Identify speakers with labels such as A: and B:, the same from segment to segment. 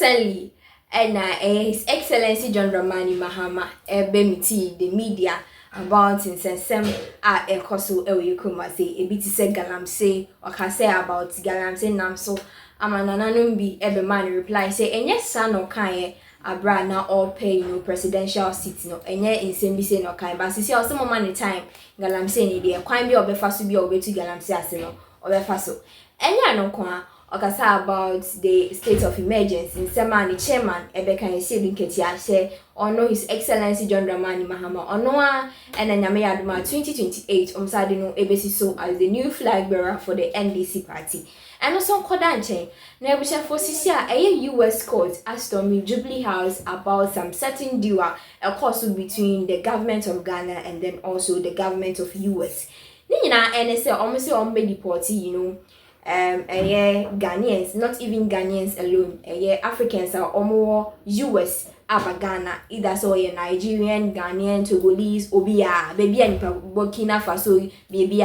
A: recently, and His Excellency John Dramani Mahama bemiti the media about nsensem a ekoso ewe kumase ebi ti se galamse or ka say about galamse nam so amanananum bi ebe man reply say enye sa no kan abra na all pay presidential seat no enye nsem bi say no kan ba sisi o se mo man time galamse ni de kwan bi obefa so bi obetu galamse ase no obefa so enye no kwa okasa about the state of emergency nsema ni chairman ebeka yesi binketia say ono His Excellency John Dramani Mahama ono a ena nyame yaduma 2028 omsade no ebesi so as the new flag bearer for the NDC party and also koda nchen na ebusha for sisi a US court asked me Jubilee House about some certain deal a course between the government of Ghana and then also the government of US ni nyina ene say almost ombe deportee Ghanaians, not even Ghanaians alone, Africans are almost US Ghana, either so Nigerian, Ghanaian, Togolese, Obia, baby and Burkina Faso, baby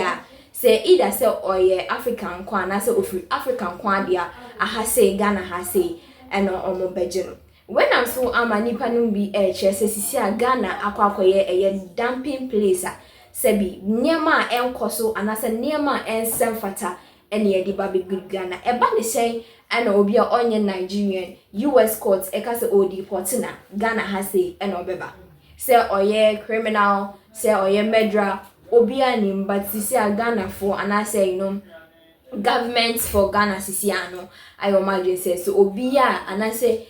A: say either say or African Kwan, I say African Kwan dia, I say Ghana has say and omo Belgium. When I'm so nipa numbi say Ghana akwa dumping place sebi niema enkoso anase niema ensemfata ene yedi ba be Ghana eba ne say ana obi a onye Nigerian US court e ka say o deport na Ghana ha say ene obeba say oye criminal say oye murderer obi anim but sisi Ghana for anase government for Ghana sisi ano ayo imagine say so obi a anase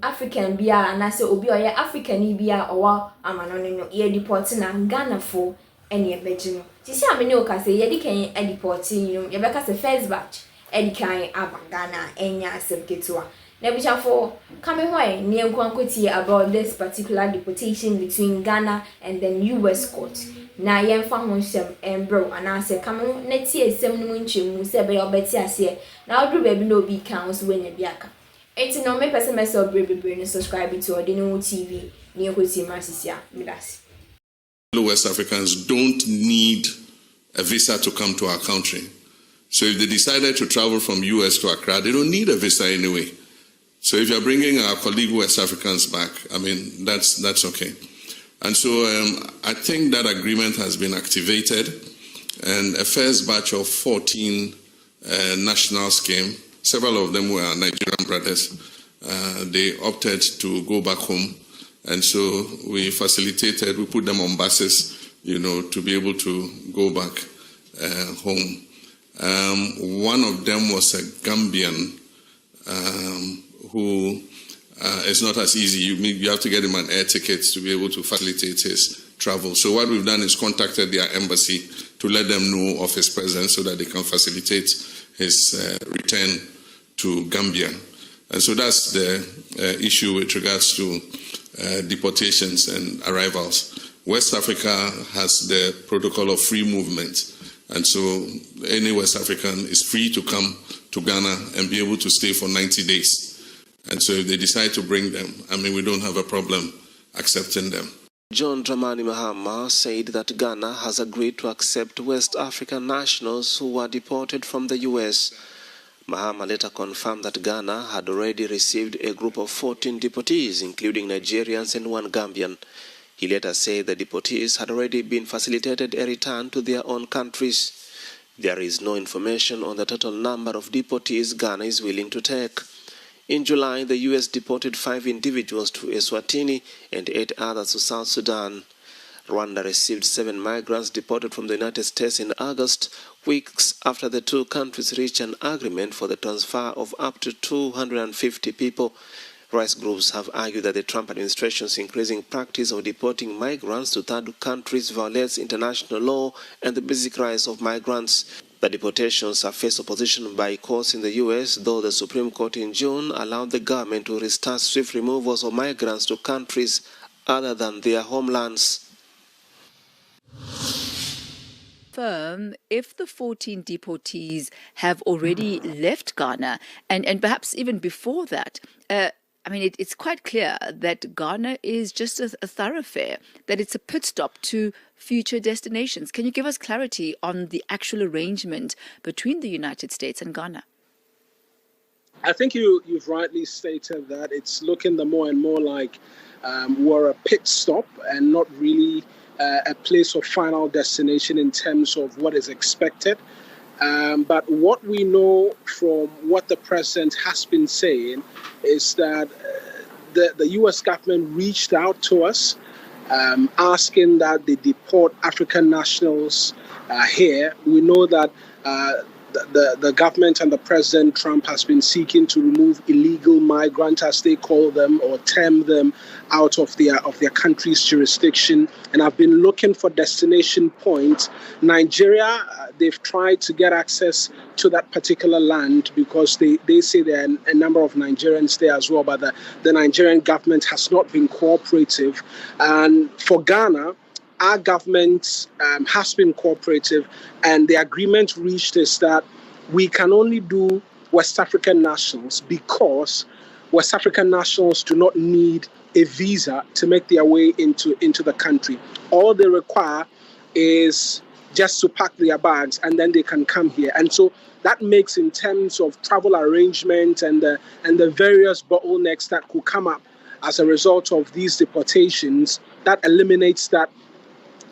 A: African bia anase obi oye African bia owa amano no ye deport na Ghana for ene ebegino sisi amene o ka say ye di kan deport ye be ka say first batch edi kan abagana enya asebketua na bisha for kame hoy ne enkwantoti about this particular deportation between Ghana and then US court na yemfa ho nsem bro anase kame na tie esem no nchemu se be obeti ase na odru baby no obi kan so wenya biaka enti no me person message brebe no subscribe to Ordinary TV ne ekoti masisia midasi.
B: West Africans don't need a visa to come to our country. So if they decided to travel from US to Accra, they don't need a visa anyway. So if you're bringing our colleague West Africans back, I mean, that's okay. And so I think that agreement has been activated, and a first batch of 14 nationals came. Several of them were our Nigerian brothers. They opted to go back home. And so we facilitated, we put them on buses, to be able to go back home. One of them was a Gambian who is not as easy. You have to get him an air ticket to be able to facilitate his travel. So what we've done is contacted their embassy to let them know of his presence so that they can facilitate his return to Gambia. And so that's the issue with regards to deportations and arrivals. West Africa has the protocol of free movement, and so any West African is free to come to Ghana and be able to stay for 90 days. And so if they decide to bring them, I mean, we don't have a problem accepting them.
C: John Dramani Mahama said that Ghana has agreed to accept West African nationals who were deported from the US. Mahama later confirmed that Ghana had already received a group of 14 deportees, including Nigerians and one Gambian. He later said the deportees had already been facilitated a return to their own countries. There is no information on the total number of deportees Ghana is willing to take. In July, the US deported 5 individuals to Eswatini and 8 others to South Sudan. Rwanda received 7 migrants deported from the United States in August, weeks after the two countries reached an agreement for the transfer of up to 250 people. Rights groups have argued that the Trump administration's increasing practice of deporting migrants to third countries violates international law and the basic rights of migrants. The deportations have faced opposition by courts in the U.S., though the Supreme Court in June allowed the government to restart swift removals of migrants to countries other than their homelands.
D: If the 14 deportees have already left Ghana, and perhaps even before that, it's quite clear that Ghana is just a thoroughfare, that it's a pit stop to future destinations. Can you give us clarity on the actual arrangement between the United States and Ghana?
E: I think you've rightly stated that it's looking more and more like we're a pit stop and not really a place of final destination in terms of what is expected. But what we know from what the president has been saying is that the U.S. government reached out to us asking that they deport African nationals here. We know that the government and the President Trump has been seeking to remove illegal migrants, as they call them, or term them, out of their country's jurisdiction, and have been looking for destination points. Nigeria, they've tried to get access to that particular land because they say there are a number of Nigerians there as well, but the Nigerian government has not been cooperative. And for Ghana, our government has been cooperative, and the agreement reached is that we can only do West African nationals because West African nationals do not need a visa to make their way into the country. All they require is just to pack their bags and then they can come here. And so that makes, in terms of travel arrangement and the various bottlenecks that could come up as a result of these deportations, that eliminates that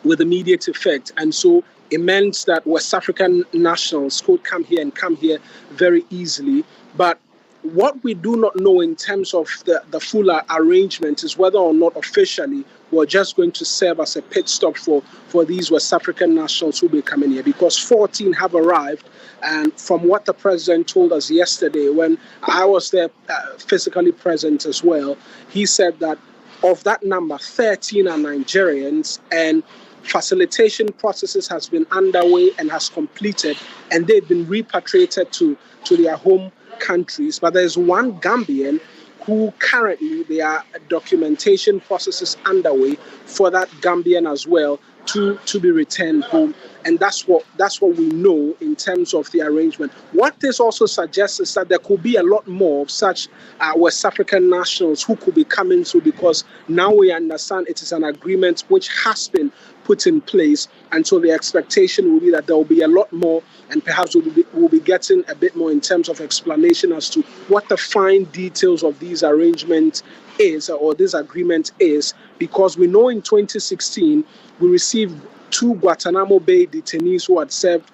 E: with immediate effect. And so it meant that West African nationals could come here very easily. But what we do not know in terms of the full arrangement is whether or not officially we're just going to serve as a pit stop for these West African nationals who will be coming here, because 14 have arrived. And from what the president told us yesterday, when I was there physically present as well, he said that of that number, 13 are Nigerians, and facilitation processes has been underway and has completed, and they've been repatriated to their home countries. But there's one Gambian who currently there are documentation processes underway for that Gambian as well to be returned home. And that's what we know in terms of the arrangement. What this also suggests is that there could be a lot more of such West African nationals who could be coming through, because now we understand it is an agreement which has been put in place. And so the expectation will be that there will be a lot more, and perhaps we'll be getting a bit more in terms of explanation as to what the fine details of these arrangements is, or this agreement is, because we know in 2016 we received 2 Guantanamo Bay detainees who had served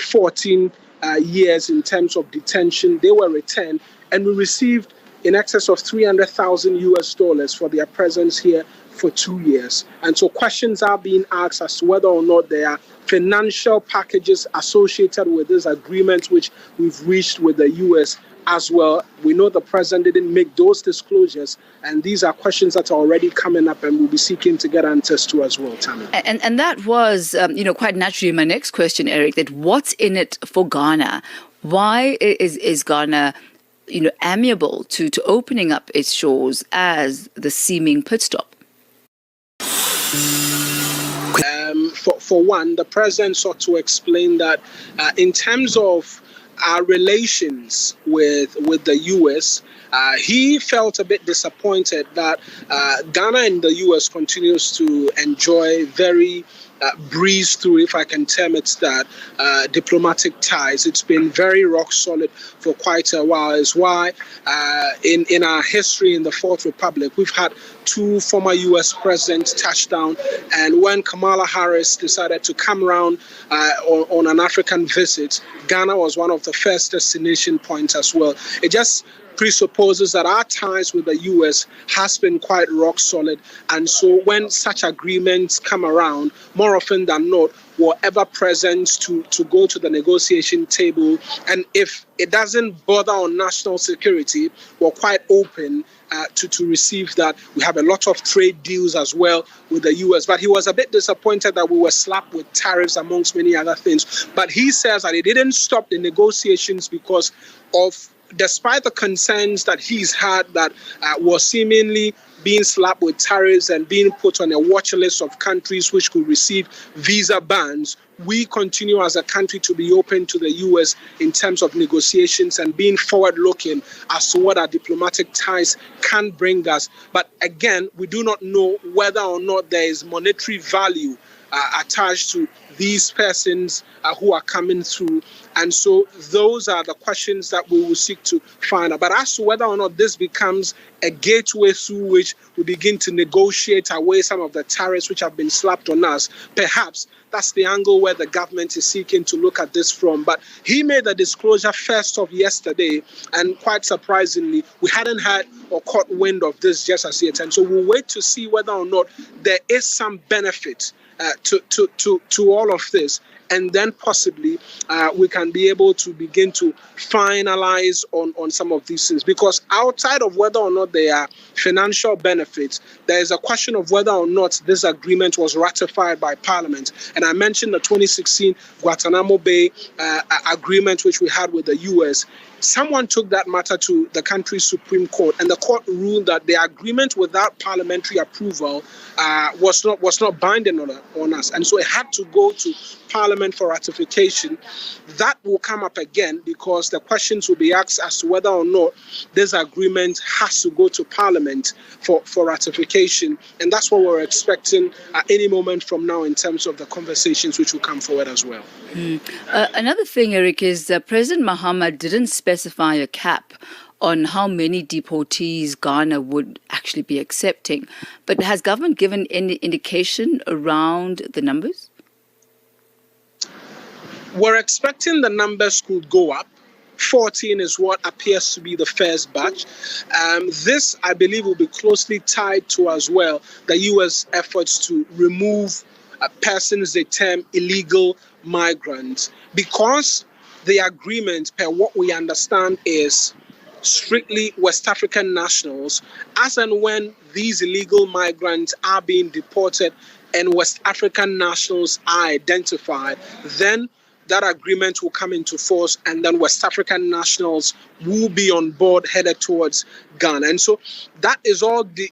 E: 14 years in terms of detention. They were returned, and we received in excess of $300,000 for their presence here for 2 years. And so questions are being asked as to whether or not there are financial packages associated with this agreement which we've reached with the U.S. as well. We know the president didn't make those disclosures, and these are questions that are already coming up, and we'll be seeking to get answers to as well, Tammy.
D: And that was, quite naturally my next question, Eric, that what's in it for Ghana? Why is Ghana, amiable to opening up its shores as the seeming pit stop?
E: For one, the president sought to explain that in terms of our relations with the U.S., he felt a bit disappointed that Ghana and the U.S. continues to enjoy very breeze through, if I can term it that, diplomatic ties. It's been very rock solid for quite a while. Is why in our history in the Fourth Republic, we've had 2 former U.S. presidents touch down, and when Kamala Harris decided to come around on an African visit, Ghana was one of the first destination points as well. It just presupposes that our ties with the U.S. has been quite rock solid, and so when such agreements come around, more often than not, we're ever present to go to the negotiation table, and if it doesn't bother on national security, we're quite open to receive that. We have a lot of trade deals as well with the U.S., but he was a bit disappointed that we were slapped with tariffs amongst many other things. But he says that it didn't stop the negotiations because of, despite the concerns that he's had that was seemingly being slapped with tariffs and being put on a watch list of countries which could receive visa bans, we continue as a country to be open to the U.S. in terms of negotiations and being forward-looking as to what our diplomatic ties can bring us. But again, we do not know whether or not there is monetary value attached to these persons who are coming through. And so those are the questions that we will seek to find out. But as to whether or not this becomes a gateway through which we begin to negotiate away some of the tariffs which have been slapped on us, perhaps that's the angle where the government is seeking to look at this from. But he made the disclosure first of yesterday, and quite surprisingly, we hadn't had or caught wind of this just as yet. And so we'll wait to see whether or not there is some benefit to all of this. And then possibly we can be able to begin to finalize on some of these things. Because outside of whether or not there are financial benefits, there is a question of whether or not this agreement was ratified by Parliament. And I mentioned the 2016 Guantanamo Bay agreement, which we had with the U.S. Someone took that matter to the country's Supreme Court, and the court ruled that the agreement without parliamentary approval was not binding on us. And so it had to go to Parliament for ratification. That will come up again because the questions will be asked as to whether or not this agreement has to go to Parliament for ratification. And that's what we're expecting at any moment from now in terms of the conversations which will come forward as well.
D: Another thing, Eric, is President Mahama didn't specify a cap on how many deportees Ghana would actually be accepting. But has government given any indication around the numbers?
E: We're expecting the numbers could go up. 14 is what appears to be the first batch. This, I believe, will be closely tied to as well the U.S. efforts to remove persons they term illegal migrants, because the agreement, per what we understand, is strictly West African nationals. As and when these illegal migrants are being deported and West African nationals are identified, then that agreement will come into force, and then West African nationals will be on board headed towards Ghana. And so that is all the